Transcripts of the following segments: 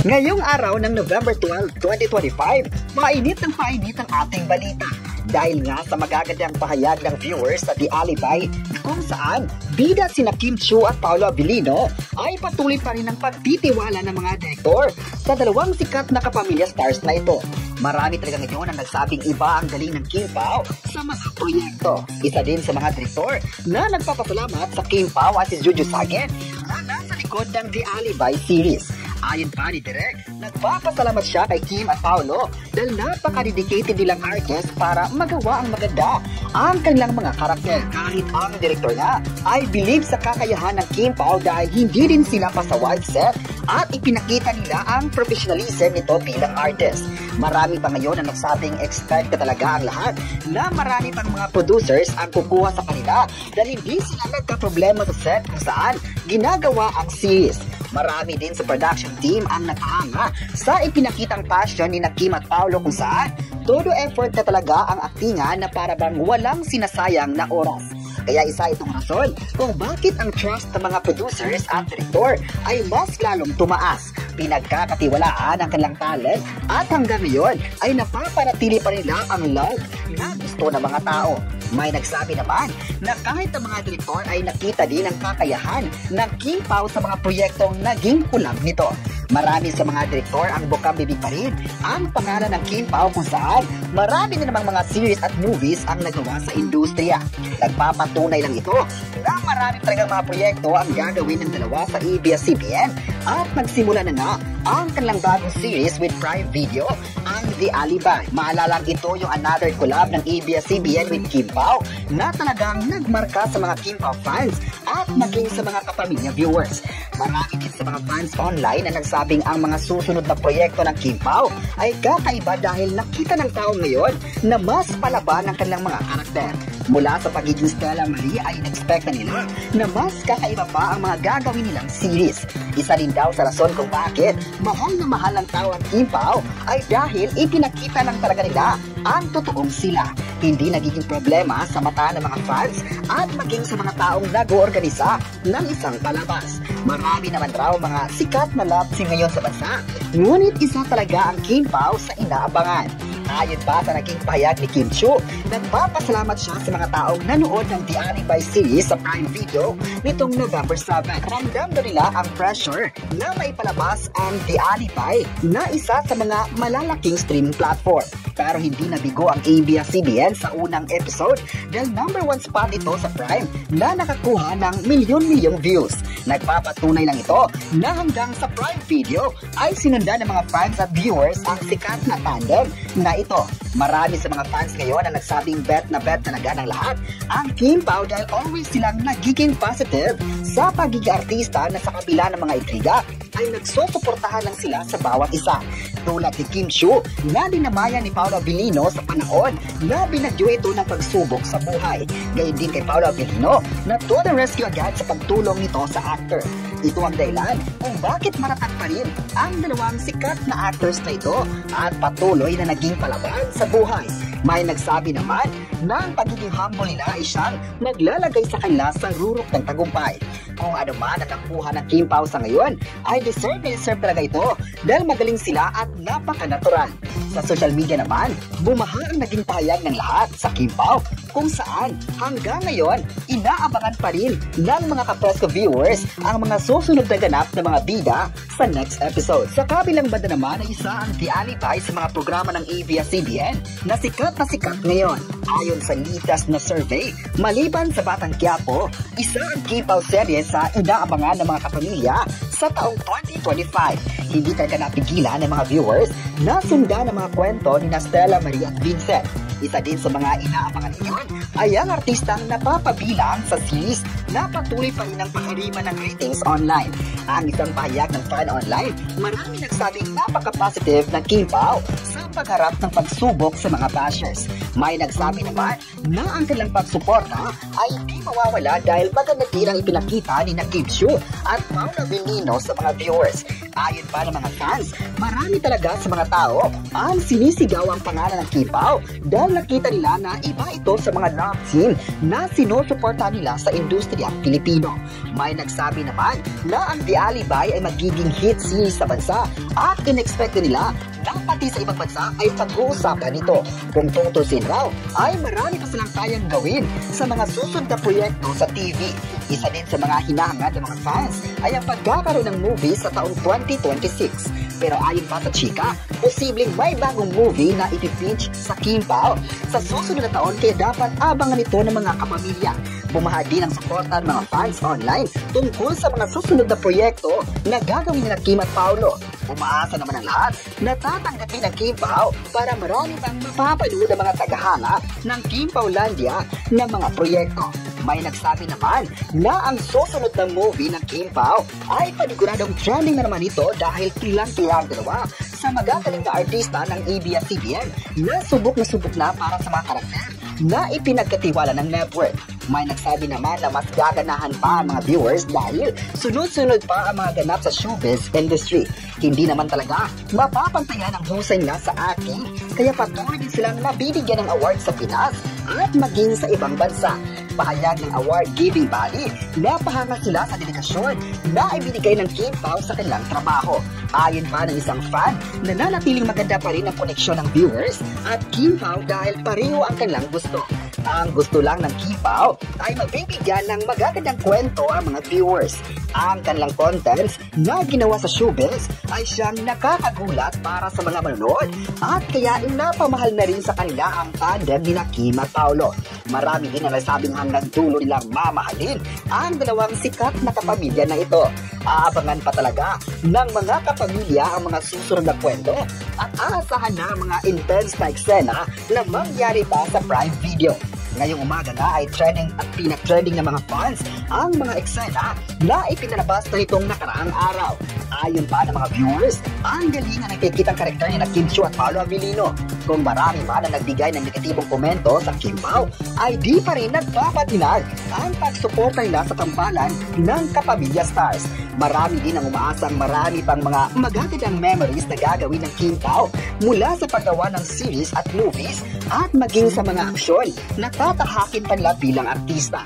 Ngayong araw ng November 12, 2025, mainit ng mainit ang ating balita. Dahil nga sa magagandang pahayag ng viewers sa The Alibi kung saan bida sina Kim Chiu at Paolo Abilino ay patuloy pa rin ang pagtitiwala ng mga direktor sa dalawang sikat na kapamilya stars na ito. Marami talaga ngayon ang nagsabing iba ang galing ng Kim Pao sa mga proyekto. Isa din sa mga direktor na nagpapasalamat sa Kim Pao at si Juju Sagen na nasa likod ng The Alibi series. Ayon pa ni Direk, nagpapasalamat siya kay Kim at Paolo dahil napaka-dedicated nilang artist para magawa ang maganda ang kanilang mga karakter. Kahit ang director nga ay believe sa kakayahan ng Kim Pao dahil hindi din sila pasaway set at ipinakita nila ang professionalism nito bilang artist. Marami pa ngayon ang nagsabing expect na talaga ang lahat na marami pang mga producers ang kukuha sa kanila dahil hindi sila nagka-problema sa set kung saan ginagawa ang series. Marami din sa production team ang nakahanga sa ipinakitang passion ni Kim at Paolo kung saan todo effort na talaga ang aktingan na para bang walang sinasayang na oras. Kaya isa itong rason kung bakit ang trust ng mga producers at director ay mas lalong tumaas. Pinagkakatiwalaan ang kanilang talent at hanggang ngayon ay napapanatili pa nila ang love na gusto ng mga tao. May nagsabi naman na kahit ang mga direktor ay nakita din ang kakayahan ng Kim Pao sa mga proyektong naging kulab nito. Marami sa mga direktor ang bukang bibig pa rin ang pangalan ng Kim Pao kung saan marami na namang mga series at movies ang nagawa sa industriya. Nagpapatunay lang ito na marami talagang mga proyekto ang gagawin ng dalawa sa ABS-CBN at nagsimula na nga ang kanilang bagong series with Prime Video, ang The Alibi. Maalalang ito yung another collab ng ABS-CBN with Kim Pao na talagang nagmarka sa mga Kim Pao fans at maging sa mga kapamilya viewers. Marami din sa mga fans online na nagsabing ang mga susunod na proyekto ng Kim Pao ay kakaiba dahil nakita ng tao ngayon na mas palaban ang kanilang mga karakter. Mula sa pagiging Stella Marie ay in-expect na nila na mas kakaiba pa ang mga gagawin nilang series. Isa rin daw sa rason kung bakit mahal na mahal ang tao ang Kim Pao ay dahil ipinakita lang talaga nila ang totoong sila. Hindi nagiging problema sa mata ng mga fans at maging sa mga taong nag-oorganisa ng isang palabas. Marami naman raw mga sikat na love scene ngayon sa bansa, ngunit isa talaga ang Kim Pao sa inaabangan. Ayon pa sa naging pahayag ni Kim Chiu, nagpapasalamat siya sa mga taong nanood ng The Alibi series sa Prime Video nitong November 7. Ramdam na nila ang pressure na maipalabas ang The Alibi na isa sa mga malalaking streaming platform. Pero hindi nabigo ang ABS-CBN sa unang episode dahil #1 spot ito sa Prime na nakakuha ng milyon-milyong views. Nagpapatunay lang ito na hanggang sa Prime Video ay sinundan ng mga fans at viewers ang sikat na tandem na ito. Marami sa mga fans ngayon ang nagsabing bet na talaga ng lahat ang Kim Pao dahil always silang nagiging positive sa pagiging artista na sa kabila ng mga intriga ay nagsusuportahan lang sila sa bawat isa. Tulad ni Kim Chiu na dinamayan ni Paolo Abilino sa panahon na binagyo ito ng pagsubok sa buhay. Gayun din kay Paolo Abilino na to the rescue agad sa pagtulong nito sa actor. Ito ang dahilan kung bakit maratag pa rin ang dalawang sikat na actors na ito at patuloy na naging palaban sa buhay. May nagsabi naman na ang pagiging humble nila ay siyang naglalagay sa kanila sa rurok ng tagumpay. Kung ano man ang nakuha ng Kim Pao sa ngayon, ay deserve talaga ito dahil magaling sila at napaka-natural. Sa social media naman, bumaha ang naging pahayag ng lahat sa Kim Pao kung saan hanggang ngayon, inaabangan pa rin ng mga kapresko viewers ang mga susunod na ganap na mga bida sa next episode. Sa kabilang banda naman ay isa ang The Alibi sa mga programa ng ABS-CBN na sikat ngayon. Ayon sa latest na survey, maliban sa Batang Quiapo, isa ang Kim Pao serye sa inaabangan ng mga kapamilya sa taong 2025. Hindi talaga napigilan ng mga viewers na sundan ang mga kwento ni Stella Marie at Vincent. Isa din sa mga inaabangan ngayon ay ang artistang napapabilang sa series na patuloy pa rin ang pakariman ng ratings online. Ang isang pahayag ng fan online, marami nagsabing napaka-positive ng Kim Pao sa pagharap ng pagsubok sa mga bashers. May nagsabi naman na ang kanilang pagsuporta ay hindi mawawala dahil maganda din ang ipinakita ni Kim Chiu at Paolo Abilino sa mga viewers. Ayon pa ng mga fans, marami talaga sa mga tao ang sinisigaw ang pangalan ng Kim Pao dahil nang nakita nila na iba ito sa mga love team na sinusuporta nila sa industriyang Pilipino. May nagsabi naman na ang The Alibay ay magiging hit series sa bansa at in-expect nila na pati sa ibang bansa ay pag-uusapan nito. Kung tutusin raw, ay marami pa silang kayang gawin sa mga susunod na proyekto sa TV. Isa din sa mga hinahangad ng mga fans ay ang pagkakaroon ng movie sa taong 2026. Pero ayon pa sa chika, posibleng may bagong movie na ipipitch sa Kim Pao sa susunod na taon, kaya dapat abangan ito ng mga kapamilya. Bumaha din ang suporta ng mga fans online tungkol sa mga susunod na proyekto na gagawin nila Kim at Paolo. Umaasa naman ang lahat na tatanggapin ng Kim Pao para marami pang mapapanood ang mga tagahanga ng Kim Paulandia na mga proyekto. May nagsabi naman na ang susunod na movie ng Kim Pao ay paniguradong trending na naman ito dahil kilang-kilang dalawa sa magagaling na artista ng ABS-CBN na subok na para sa mga karakter na ipinagkatiwala ng network. May nagsabi naman na mas gaganahan pa ang mga viewers dahil sunod-sunod pa ang mga ganap sa showbiz industry. Hindi naman talaga mapapantayan ang husay nila sa acting, kaya patuloy din silang nabibigyan ng award sa Pinas at maging sa ibang bansa. Pahayag ng award-giving body, napahanga sila sa dedikasyon na ibinigay ng Kim Pao sa kanilang trabaho. Ayon pa ng isang fan, nananatiling maganda pa rin ang koneksyon ng viewers at Kim Pao dahil pareho ang kanilang gusto. Ang gusto lang ng Kim Pao ay magbibigyan ng magagandang kwento ang mga viewers. Ang kanilang contents na ginawa sa showbiz ay siyang nakakagulat para sa mga manonood at kaya napamahal na rin sa kanila ang tandem ni Kim at Paolo. Marami din na nasabing hanggang dulo nilang mamahalin ang dalawang sikat na kapamilya na ito. Aabangan pa talaga ng mga kapamilya ang mga susunod na kwento at aasahan na mga intense na eksena na mangyari pa sa Prime Video. Ngayong umaga na ay trending at pinag-trending ng mga fans ang mga eksena na ipinalabas na itong nakaraang araw. Ayon pa ng mga viewers, ang galing na nakikitang karakter ni na Kim Chiu at Paolo Abilino. Kung marami man na nagbigay ng negatibong komento sa Kim Pao, ay di pa rin nagpapatinag ang pagsuporta nila sa tambalan ng kapamilya stars. Marami din ang umaasang marami pang mga magagandang memories na gagawin ng Kim Pao mula sa paggawa ng series at movies at maging sa mga aksyon na tatahakin pa nila bilang artista.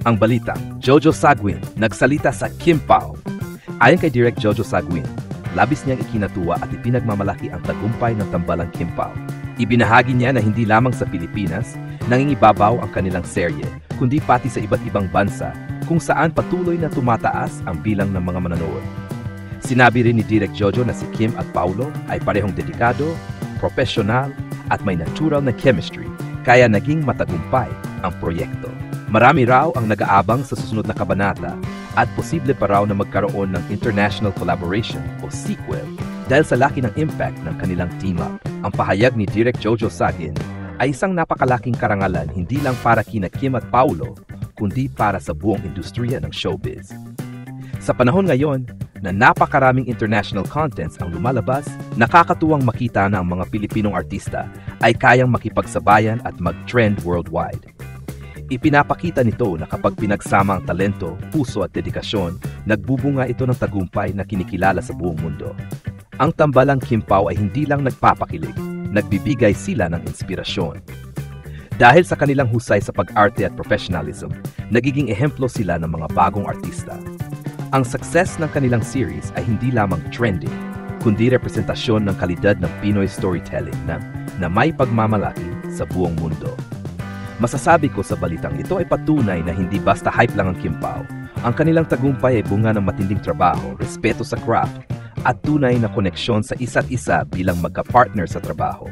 Ang balitang Jojo Sagwin nagsalita sa Kim Pao. Ayon kay Direk Jojo Sagwin, labis niyang ikinatuwa at ipinagmamalaki ang tagumpay ng tambalang Kim Pao. Ibinahagi niya na hindi lamang sa Pilipinas nangingibabaw ang kanilang serye, kundi pati sa iba't ibang bansa kung saan patuloy na tumataas ang bilang ng mga manonood. Sinabi rin ni Direk Jojo na si Kim at Paolo ay parehong dedikado, profesional at may natural na chemistry, kaya naging matagumpay ang proyekto. Marami raw ang nag-aabang sa susunod na kabanata at posible pa raw na magkaroon ng international collaboration o sequel dahil sa laki ng impact ng kanilang team-up. Ang pahayag ni Direk Jojo Sagin ay isang napakalaking karangalan hindi lang para kina Kim at Paolo, kundi para sa buong industriya ng showbiz. Sa panahon ngayon na napakaraming international contents ang lumalabas, nakakatuwang makita na ang mga Pilipinong artista ay kayang makipagsabayan at mag-trend worldwide. Ipinapakita nito na kapag pinagsama ang talento, puso at dedikasyon, nagbubunga ito ng tagumpay na kinikilala sa buong mundo. Ang tambalang Kim Pao ay hindi lang nagpapakilig, nagbibigay sila ng inspirasyon. Dahil sa kanilang husay sa pag-arte at professionalism, nagiging ehemplo sila ng mga bagong artista. Ang success ng kanilang series ay hindi lamang trending, kundi representasyon ng kalidad ng Pinoy storytelling na may pagmamalaki sa buong mundo. Masasabi ko sa balitang ito ay patunay na hindi basta hype lang ang Kim Pao. Ang kanilang tagumpay ay bunga ng matinding trabaho, respeto sa craft, at tunay na koneksyon sa isa't isa bilang magka-partner sa trabaho.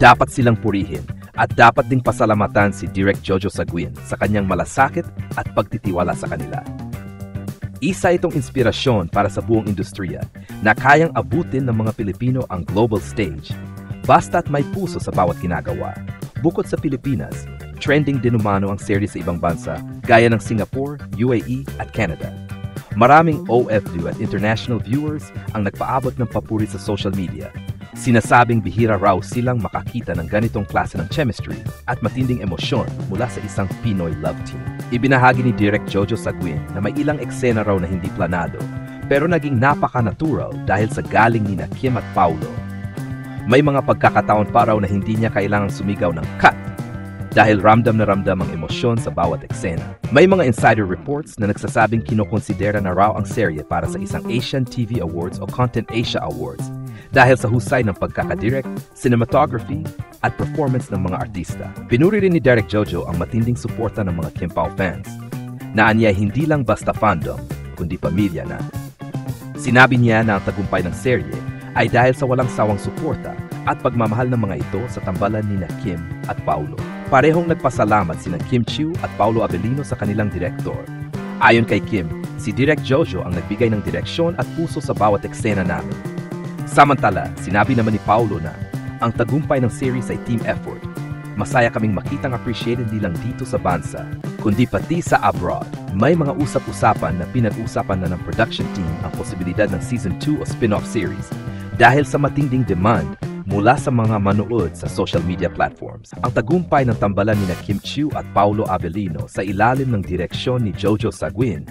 Dapat silang purihin at dapat ding pasalamatan si Direk Jojo Sagwin sa kanyang malasakit at pagtitiwala sa kanila. Isa itong inspirasyon para sa buong industriya na kayang abutin ng mga Pilipino ang global stage, basta't may puso sa bawat ginagawa. Bukod sa Pilipinas, trending din umano ang series sa ibang bansa gaya ng Singapore, UAE at Canada. Maraming OFW at international viewers ang nagpaabot ng papuri sa social media. Sinasabing bihira raw silang makakita ng ganitong klase ng chemistry at matinding emosyon mula sa isang Pinoy love team. Ibinahagi ni Direk Jojo Sagwin na may ilang eksena raw na hindi planado, pero naging napaka-natural dahil sa galing nina Kim at Paulo. May mga pagkakataon pa raw na hindi niya kailangang sumigaw ng cut dahil ramdam na ramdam ang emosyon sa bawat eksena. May mga insider reports na nagsasabing kinokonsidera na raw ang serye para sa isang Asian TV Awards o Content Asia Awards dahil sa husay ng pagkakadirect, cinematography, at performance ng mga artista. Pinuri rin ni Derek Jojo ang matinding suporta ng mga Kim Pao fans na anya hindi lang basta fandom, kundi pamilya na. Sinabi niya na ang tagumpay ng serye ay dahil sa walang sawang suporta at pagmamahal ng mga ito sa tambalan ni Kim at Paulo. Parehong nagpasalamat sina Kim Chiu at Paulo Avellino sa kanilang direktor. Ayon kay Kim, si Direk Jojo ang nagbigay ng direksyon at puso sa bawat eksena namin. Samantala, sinabi naman ni Paulo na ang tagumpay ng series ay team effort. Masaya kaming makitang appreciated hindi lang dito sa bansa, kundi pati sa abroad. May mga usap-usapan na pinag-usapan na ng production team ang posibilidad ng Season 2 o spin-off series dahil sa matinding demand mula sa mga manood sa social media platforms. Ang tagumpay ng tambalan ni Kim Chiu at Paulo Avellino sa ilalim ng direksyon ni Jojo Saguin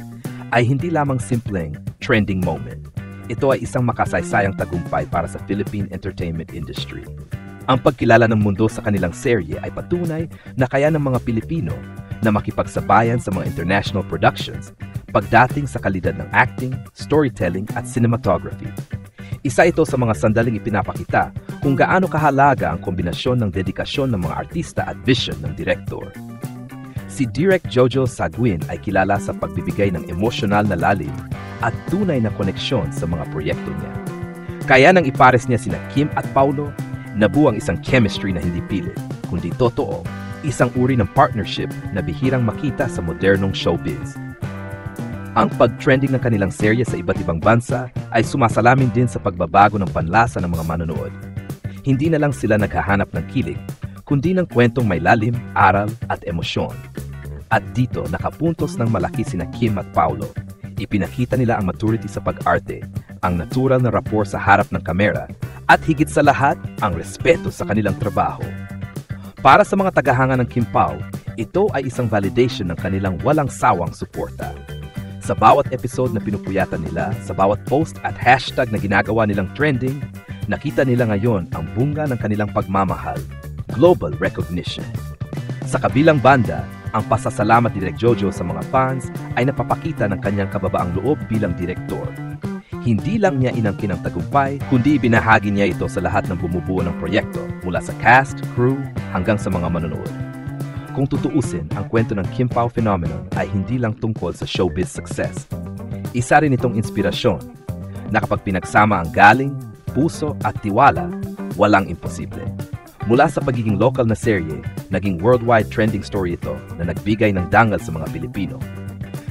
ay hindi lamang simpleng trending moment. Ito ay isang makasaysayang tagumpay para sa Philippine entertainment industry. Ang pagkilala ng mundo sa kanilang serye ay patunay na kaya ng mga Pilipino na makipagsabayan sa mga international productions pagdating sa kalidad ng acting, storytelling at cinematography. Isa ito sa mga sandaling ipinapakita kung gaano kahalaga ang kombinasyon ng dedikasyon ng mga artista at vision ng direktor. Si Direk Jojo Saguin ay kilala sa pagbibigay ng emosyonal na lalim at tunay na koneksyon sa mga proyekto niya. Kaya nang ipares niya sina Kim at Paulo, nabuo ang isang chemistry na hindi pilit, kundi totoo, isang uri ng partnership na bihirang makita sa modernong showbiz. Ang pag-trending ng kanilang serye sa iba't ibang bansa ay sumasalamin din sa pagbabago ng panlasa ng mga manonood. Hindi na lang sila naghahanap ng kilig, kundi ng kwentong may lalim, aral at emosyon. At dito nakapuntos ng malaki sina Kim at Paulo. Ipinakita nila ang maturity sa pag-arte, ang natural na rapport sa harap ng kamera, at higit sa lahat, ang respeto sa kanilang trabaho. Para sa mga tagahanga ng Kim Pao, ito ay isang validation ng kanilang walang sawang suporta. Sa bawat episode na pinupuyatan nila, sa bawat post at hashtag na ginagawa nilang trending, nakita nila ngayon ang bunga ng kanilang pagmamahal, global recognition. Sa kabilang banda, ang pasasalamat ni Direk Jojo sa mga fans ay napapakita ng kanyang kababaang loob bilang direktor. Hindi lang niya inangkin ang tagumpay, kundi ibinahagi niya ito sa lahat ng bumubuo ng proyekto, mula sa cast, crew, hanggang sa mga manonood. Kung tutuusin, ang kwento ng Kim Pao phenomenon ay hindi lang tungkol sa showbiz success. Isa rin itong inspirasyon na kapag pinagsama ang galing, puso at tiwala, walang imposible. Mula sa pagiging local na serye, naging worldwide trending story ito na nagbigay ng dangal sa mga Pilipino.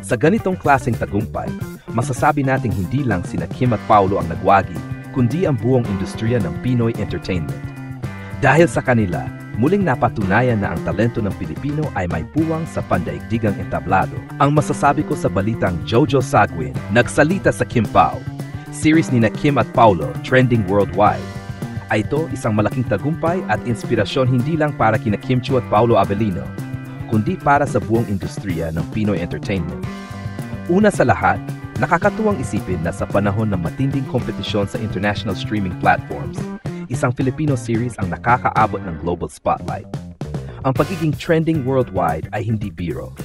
Sa ganitong klaseng tagumpay, masasabi nating hindi lang sina Kim at Paulo ang nagwagi, kundi ang buong industriya ng Pinoy entertainment. Dahil sa kanila, muling napatunayan na ang talento ng Pilipino ay may puwang sa pandaigdigang entablado. Ang masasabi ko sa balitang Jojo Saguin, nagsalita sa Kim Pao, series ni Kim at Paulo trending worldwide, ay ito isang malaking tagumpay at inspirasyon hindi lang para kina Kim Chiu at Paulo Avellino, kundi para sa buong industriya ng Pinoy entertainment. Una sa lahat, nakakatuwang isipin na sa panahon ng matinding kompetisyon sa international streaming platforms, isang Filipino series ang nakakaabot ng global spotlight. Ang pagiging trending worldwide ay hindi biro.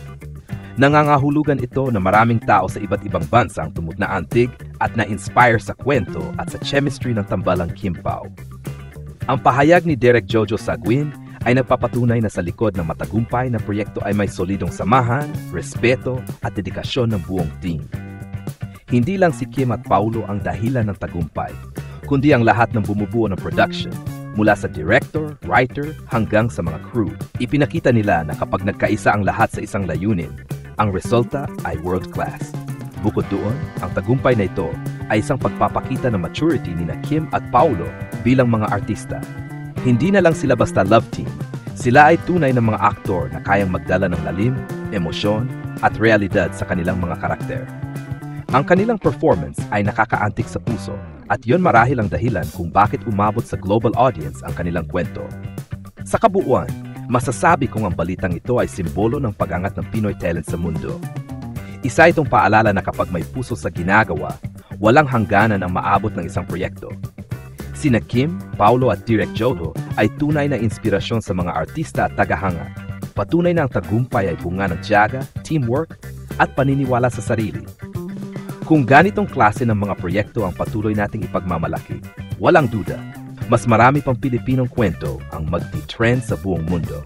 Nangangahulugan ito na maraming tao sa iba't ibang bansa ang tumut na antig at na-inspire sa kwento at sa chemistry ng tambalang Kim Pao. Ang pahayag ni Direk Jojo Saguin ay nagpapatunay na sa likod ng matagumpay na proyekto ay may solidong samahan, respeto at dedikasyon ng buong team. Hindi lang si Kim at Paulo ang dahilan ng tagumpay, kundi ang lahat ng bumubuo ng production, mula sa director, writer, hanggang sa mga crew. Ipinakita nila na kapag nagkaisa ang lahat sa isang layunin, ang resulta ay world-class. Bukod doon, ang tagumpay na ito ay isang pagpapakita ng maturity ni Kim at Paulo bilang mga artista. Hindi na lang sila basta love team. Sila ay tunay na mga aktor na kayang magdala ng lalim, emosyon, at realidad sa kanilang mga karakter. Ang kanilang performance ay nakakaantig sa puso at yon marahil ang dahilan kung bakit umabot sa global audience ang kanilang kwento. Sa kabuuan, masasabi kong ang balitang ito ay simbolo ng pag-angat ng Pinoy talent sa mundo. Isa itong paalala na kapag may puso sa ginagawa, Walang hangganan ang maabot ng isang proyekto. Sina Kim, Paulo at Direk Jojo ay tunay na inspirasyon sa mga artista at tagahanga. Patunay na ang tagumpay ay bunga ng tiyaga, teamwork, at paniniwala sa sarili. Kung ganitong klase ng mga proyekto ang patuloy nating ipagmamalaki, walang duda, mas marami pang Pilipinong kwento ang magti-trend sa buong mundo.